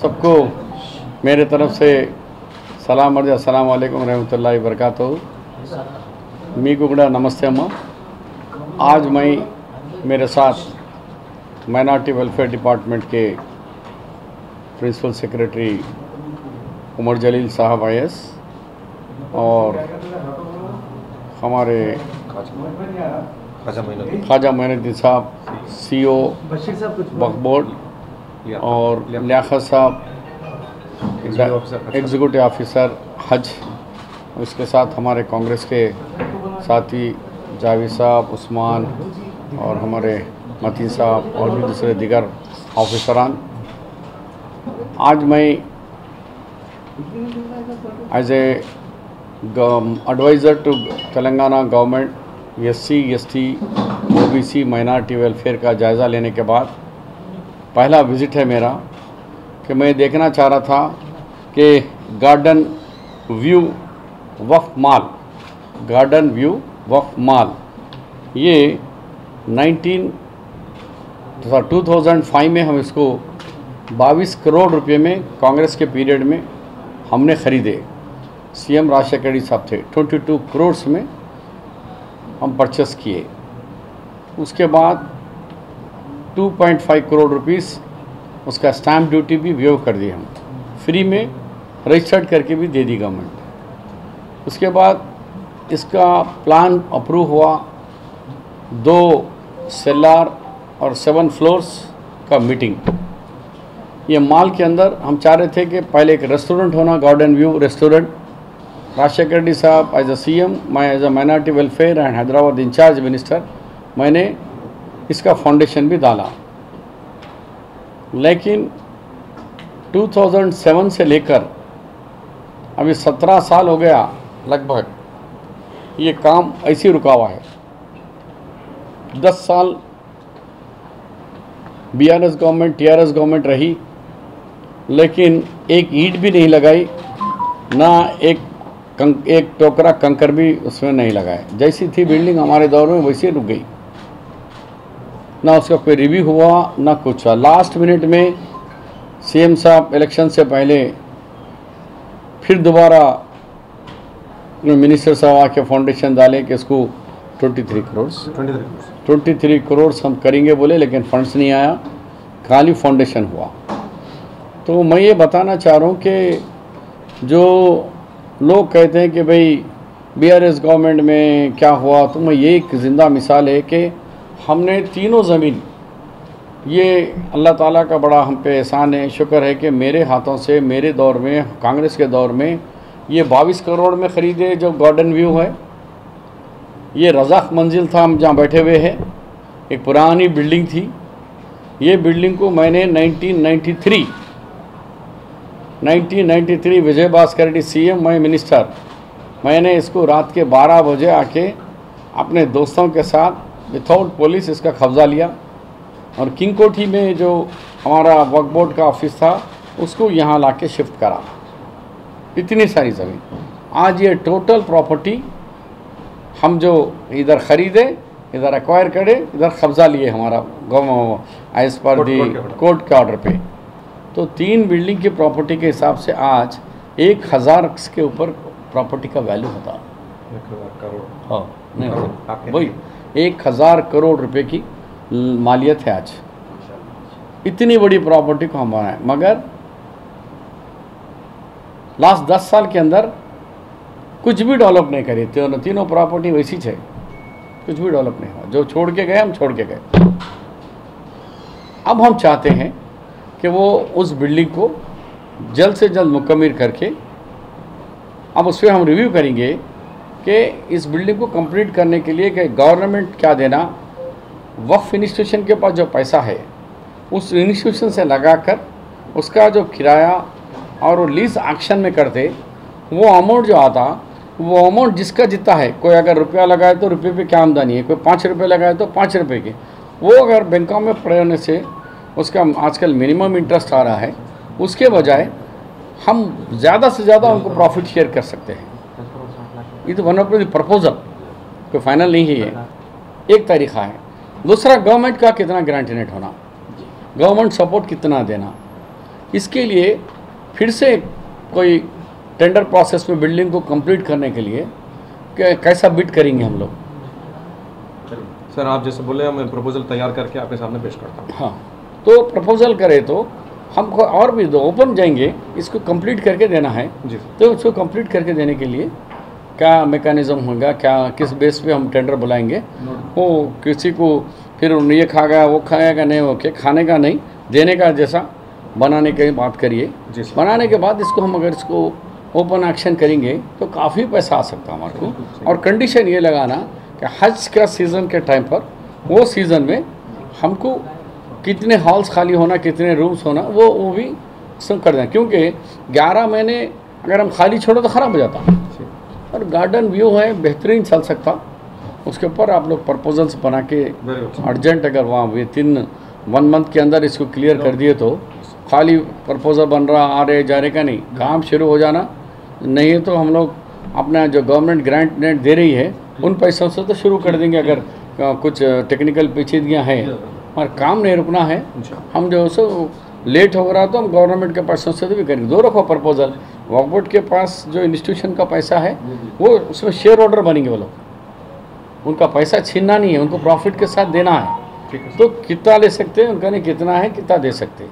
सबको मेरे तरफ से सलाम अर्ज अस्सलाम वालेकुम रहमतुल्लाहि वबरकातुहू। मीकु కూడా नमस्ते अम्मा। आज मैं मेरे साथ माइनॉरिटी वेलफेयर डिपार्टमेंट के प्रिंसिपल सेक्रेटरी उमर जलील साहब IAS और हमारे ख्वाजा मोइनुद्दीन साहब CO वक्फ बोर्ड और लियाकत साहब एग्जीक्यूटिव ऑफिसर हज, उसके साथ हमारे कांग्रेस के साथी जावेद साहब, उस्मान और हमारे मतीन साहब और भी दूसरे दिगर ऑफिसरान। आज मैं as a adviser to Telangana government SC ST OBC minority welfare का जायज़ा लेने के बाद पहला विज़िट है मेरा कि मैं देखना चाह रहा था कि गार्डन व्यू वक्फ माल ये 2005 में हम इसको 22 करोड़ रुपए में कांग्रेस के पीरियड में हमने ख़रीदे। CM राजशेखर रेड्डी साहब थे, 22 करोड़ में हम परचेस किए। उसके बाद 2.5 करोड़ रुपीस उसका स्टैम्प ड्यूटी भी वेव कर दी, हम फ्री में रजिस्टर्ड करके भी दे दी गवर्नमेंट। उसके बाद इसका प्लान अप्रूव हुआ, 2 सेल्लार और 7 फ्लोर्स का मीटिंग। ये माल के अंदर हम चाह रहे थे कि पहले एक रेस्टोरेंट होना, garden view restaurant. Rajashekar Reddy साहब एज अ CM, मैं as a minority welfare and Hyderabad incharge minister मैंने इसका फाउंडेशन भी डाला। लेकिन 2007 से लेकर अभी 17 साल हो गया लगभग, ये काम ऐसे ही रुका हुआ है। 10 साल BRS गवर्नमेंट TRS गवर्नमेंट रही, लेकिन एक ईंट भी नहीं लगाई, ना एक टोकरा कंकर भी उसमें नहीं लगाया। जैसी थी बिल्डिंग हमारे दौर में वैसे रुक गई, ना उसका कोई रिव्यू हुआ ना कुछ। लास्ट मिनट में CM साहब इलेक्शन से पहले फिर दोबारा मिनिस्टर साहब आके फाउंडेशन डाले कि इसको 23 करोड़ हम करेंगे बोले, लेकिन फंड्स नहीं आया, खाली फाउंडेशन हुआ। तो मैं ये बताना चाह रहा हूँ कि जो लोग कहते हैं कि भाई BRS गवर्नमेंट में क्या हुआ, तो मैं ये एक ज़िंदा मिसाल है कि हमने तीनों ज़मीन, ये अल्लाह ताला का बड़ा हम पे एहसान है, शुक्र है कि मेरे हाथों से मेरे दौर में, कांग्रेस के दौर में ये 22 करोड़ में ख़रीदे। जो गार्डन व्यू है, ये रज़ाक मंजिल था, हम जहाँ बैठे हुए हैं, एक पुरानी बिल्डिंग थी। ये बिल्डिंग को मैंने 1993 विजय भास्कर रेड्डी CM, मैं मिनिस्टर, मैंने इसको रात के 12 बजे आके अपने दोस्तों के साथ विथआउट पुलिस इसका कब्ज़ा लिया और किंग कोठी में जो हमारा वक्फ बोर्ड का ऑफिस था उसको यहाँ लाके शिफ्ट करा। इतनी सारी ज़मीन, आज ये टोटल प्रॉपर्टी हम जो इधर ख़रीदे, इधर एक्वायर करे, इधर कब्ज़ा लिए हमारा एज पर दी कोर्ट के ऑर्डर पे। तो 3 बिल्डिंग की प्रॉपर्टी के हिसाब से आज 1000 के ऊपर प्रॉपर्टी का वैल्यू होता। हाँ, नहीं वही 1000 करोड़ रुपए की मालियत है आज। इतनी बड़ी प्रॉपर्टी को हम बनाए, मगर लास्ट 10 साल के अंदर कुछ भी डेवलप नहीं करी। तीनों प्रॉपर्टी वैसी है, कुछ भी डेवलप नहीं हुआ। जो छोड़ के गए हम छोड़ के गए। अब हम चाहते हैं कि वो उस बिल्डिंग को जल्द से जल्द मुकम्मल करके, अब उस पर हम रिव्यू करेंगे कि इस बिल्डिंग को कंप्लीट करने के लिए कि गवर्नमेंट क्या देना, वक्फ इंस्टीट्यूशन के पास जो पैसा है उस इंस्टीट्यूशन से लगाकर उसका जो किराया और वो लीज एक्शन में करते, वो अमाउंट जो आता, वो अमाउंट जिसका जितना है, कोई अगर रुपया लगाए तो रुपये पे क्या आमदनी है, कोई 5 रुपये लगाए तो 5 रुपये के, वो अगर बैंकों में पड़े होने से उसका आजकल मिनिमम इंटरेस्ट आ रहा है, उसके बजाय हम ज़्यादा से ज़्यादा उनको प्रॉफिट शेयर कर सकते हैं। ये तो वन ऑफ द प्रपोजल, कोई फाइनल नहीं है, ये एक तरीक़ा है। दूसरा, गवर्नमेंट का कितना गारंटी नेट होना, गवर्नमेंट सपोर्ट कितना देना, इसके लिए फिर से कोई टेंडर प्रोसेस में बिल्डिंग को कंप्लीट करने के लिए कैसा बिड करेंगे हम लोग। सर आप जैसे बोले मैं प्रपोजल तैयार करके आपके सामने पेश करता हूँ। हाँ, तो प्रपोजल करें तो हमको और भी दो ओपन जाएंगे, इसको कंप्लीट करके देना है जी। तो उसको कंप्लीट करके देने के लिए क्या मैकेनिज्म होगा, क्या किस बेस पे हम टेंडर बुलाएंगे। वो किसी को फिर ये खाएगा वो खाएगा नहीं, ओके खाने का नहीं देने का जैसा बनाने की बात करिए। बनाने के बाद इसको हम अगर इसको ओपन एक्शन करेंगे तो काफ़ी पैसा आ सकता है हमारे को। और कंडीशन ये लगाना कि हज का सीज़न के टाइम पर वो सीज़न में हमको कितने हॉल्स खाली होना, कितने रूम्स होना वो भी सब कर दें, क्योंकि 11 महीने अगर हम खाली छोड़ो तो ख़राब हो जाता। और गार्डन व्यू है बेहतरीन चल सकता, उसके ऊपर आप लोग प्रपोजल्स बना के अर्जेंट अगर वहाँ विदिन 1 मंथ के अंदर इसको क्लियर कर दिए तो खाली प्रपोजल बन रहा आ रहे जा रहे का नहीं, काम शुरू हो जाना। नहीं तो हम लोग अपना जो गवर्नमेंट ग्रांट नेट दे रही है उन पैसों से तो शुरू कर देंगे अगर कुछ टेक्निकल पेचीदगियाँ हैं, और काम नहीं रुकना है। हम जो सो लेट हो रहा तो हम गवर्नमेंट के पैसों से तो भी करेंगे। दो रखो प्रपोजल, वक्फ बोर्ड के पास जो इंस्टीट्यूशन का पैसा है वो उसमें शेयर होल्डर बनेंगे वो लोग, उनका पैसा छीनना नहीं है, उनको प्रॉफिट के साथ देना है। तो कितना ले सकते हैं उनका नहीं, कितना है कितना दे सकते हैं।